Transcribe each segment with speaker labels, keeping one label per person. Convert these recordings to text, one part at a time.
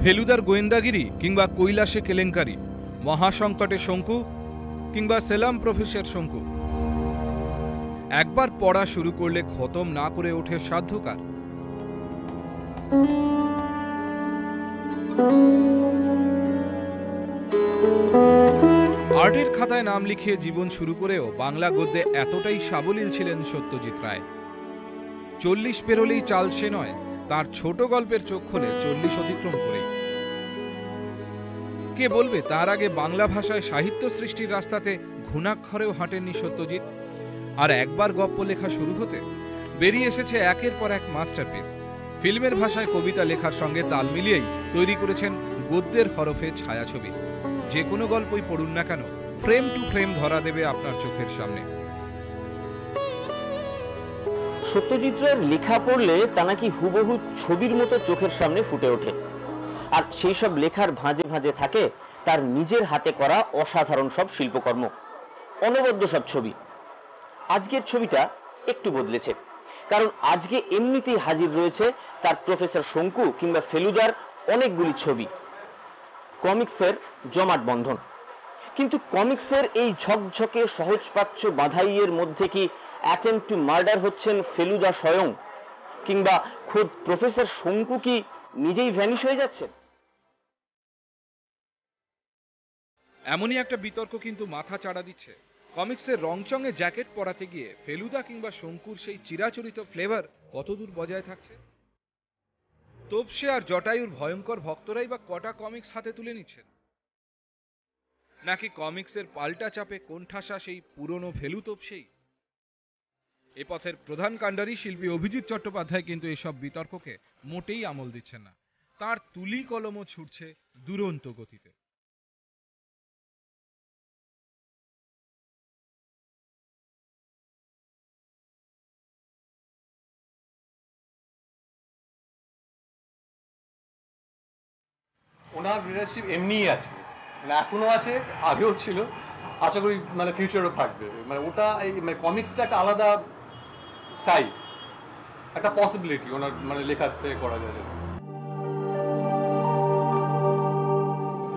Speaker 1: ফেলুদার গোয়েন্দাগিরি কিংবা কৈলাসে কেলেঙ্কারি, মহাসংকটে শঙ্কু কিংবা সেলাম প্রফেসর শঙ্কু, একবার পড়া শুরু করলে খতম না করে ওঠে সাধ্যকার। আর্টের খাতায় নাম লিখিয়ে জীবন শুরু করেও বাংলা গদ্যে এতটাই সাবলীল ছিলেন সত্যজিৎ রায়। 40 পেরোলেই চাল সে নয়, তার ছোট গল্পের চোখ খোলে 40 অতিক্রম করেই। কে বলবে তার আগে বাংলা ভাষায় সাহিত্য সৃষ্টির রাস্তাতে ঘুণাক্ষরেও হাঁটেননি সত্যজিৎ। আর একবার গল্প লেখা শুরু হতে বেরিয়ে এসেছে একের পর এক মাস্টারপিস। ফিল্মের ভাষায় কবিতা লেখার সঙ্গে তাল মিলিয়েই তৈরি করেছেন গদ্যের হরফে ছায়াছবি। যে কোনো গল্পই পড়ুন না কেন, ফ্রেম টু ফ্রেম ধরা দেবে আপনার চোখের সামনে।
Speaker 2: সত্যজিৎ রায়ের লেখা পড়লে তা নাকি হুবহু ছবির মতো চোখের সামনে ফুটে ওঠে। আর সেই সব লেখার ভাঁজে ভাঁজে থাকে তার নিজের হাতে করা অসাধারণ সব শিল্পকর্ম, অনবদ্য সব ছবি। আজকের ছবিটা একটু বদলেছে, কারণ আজকে এমনিতেই হাজির রয়েছে তার প্রফেসর শঙ্কু কিংবা ফেলুদার অনেকগুলি ছবি, কমিক্সের জমাট বন্ধন। কিন্তু কমিক্সের এই ঝকঝকে সহজপাচ্য বাধাইয়ের মধ্যে কি অ্যাটেম্প টু মার্ডার হচ্ছেন ফেলুদা স্বয়ং, কিংবা খোদ প্রফেসর শঙ্কু কি নিজেই ভ্যানিশ হয়ে যাচ্ছেন?
Speaker 1: এমনই একটা বিতর্ক কিন্তু মাথা চাড়া দিচ্ছে কমিক্সের রংচঙে জ্যাকেট পরাতে গিয়ে ফেলুদা কিংবা শঙ্কুর সেই চিরাচরিত ফ্লেভার কতদূর বজায় থাকছে। তোপসে আর জটায়ুর ভয়ঙ্কর ভক্তরাই বা কটা কমিক্স হাতে তুলে নিচ্ছেন, নাকি কমিক্সের পাল্টা চাপে কোণঠাসা সেই পুরনো ফেলু তোপসেই? এ পথের প্রধান কাণ্ডারি শিল্পী অভিজিৎ চট্টোপাধ্যায় কিন্তু এসব বিতর্ককে মোটেই আমল দিচ্ছেন না। তার তুলি কলমও ছুটছে দুরন্ত গতিতে।
Speaker 3: ওনার লিডারশিপ এমনিই আছে, মানে এখনো আছে, আগেও ছিল, আশা করি মানে ফিউচারও থাকবে। মানে ওটা এই মানে কমিক্সটা একটা আলাদা সাইড, একটা পসিবিলিটি ওনার মানে লেখার থেকে করা যায়।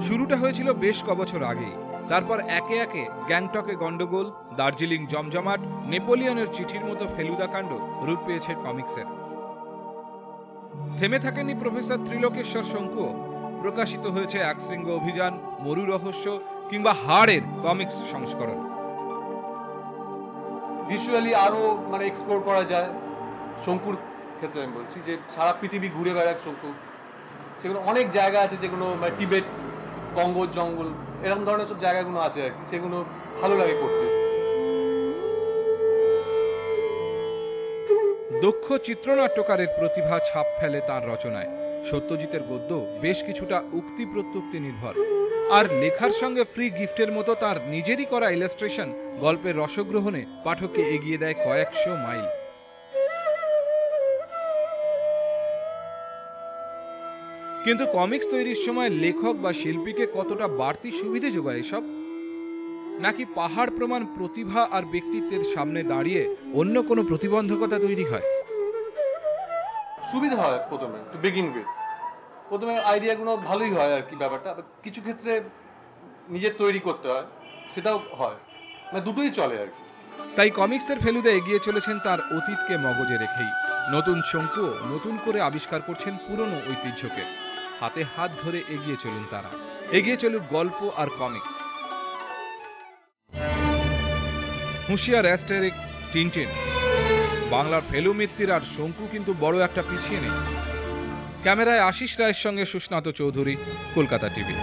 Speaker 1: শুরুটা হয়েছিল বেশ কবছর আগেই, তারপর একে একে গ্যাংটকে গন্ডগোল, দার্জিলিং জমজমাট, নেপোলিয়নের চিঠির মতো ফেলুদা কাণ্ড রূপ পেয়েছে কমিক্সের। থেমে থাকেননি প্রফেসর ত্রিলোকেশ্বর শঙ্কু। প্রকাশিত হয়েছে একশৃঙ্গ অভিযান, মরু রহস্য কিংবা হাড়ের কমিক্স সংস্করণ।
Speaker 3: ভিজুয়ালি আরো মানে এক্সপ্লোর করা যায়। শঙ্কুর ক্ষেত্রে আমি বলছি যে সারা পৃথিবী ঘুরে বেড়াক শঙ্কু, সেগুলো অনেক জায়গা আছে যেগুলো মানে টিবেট, কঙ্গো জঙ্গল, এরকম ধরনের সব জায়গাগুলো আছে আর কি, সেগুলো ভালো লাগে করতে।
Speaker 1: দক্ষ চিত্রনাট্যকারের প্রতিভা ছাপ ফেলে তার রচনায়। সত্যজিতের গদ্য বেশ কিছুটা উক্তি প্রত্যুক্তি নির্ভর, আর লেখার সঙ্গে ফ্রি গিফটের মতো তার নিজেরই করা ইলাস্ট্রেশন গল্পের রসগ্রহণে পাঠককে এগিয়ে দেয় কয়েকশো মাইল। কিন্তু কমিক্স তৈরির সময় লেখক বা শিল্পীকে কতটা বাড়তি সুবিধে যোগায় এসব? নাকি পাহাড় প্রমাণ প্রতিভা আর ব্যক্তিত্বের সামনে দাঁড়িয়ে অন্য কোনো প্রতিবন্ধকতা তৈরি হয়?
Speaker 3: সুবিধা হয় প্রথমে, টু বিগিন উইথ। প্রথমে আইডিয়াগুলো ভালোই হয় আর কি, ব্যাপারটা কিছু ক্ষেত্রে নিজের তৈরি করতে হয়, সেটাও হয়, মানে দুটোই চলে আর কি।
Speaker 1: তাই কমিক্সের ফেলুদা এগিয়ে চলেছেন তার অতীতকে মগজে রেখেই। নতুন শঙ্কু নতুন করে আবিষ্কার করছেন পুরনো ঐতিহ্যকে। হাতে হাত ধরে এগিয়ে চলুন তারা, এগিয়ে চলুক গল্প আর কমিক্স। হুঁশিয়ার অ্যাস্টেরিক্স, টিনটিন, বাংলার ফেলু মিত্তির আর শঙ্কু কিন্তু বড় একটা পিছিয়ে নেই। ক্যামেরায় আশিস রায়ের সঙ্গে সুস্নাত চৌধুরী, কলকাতা টিভি।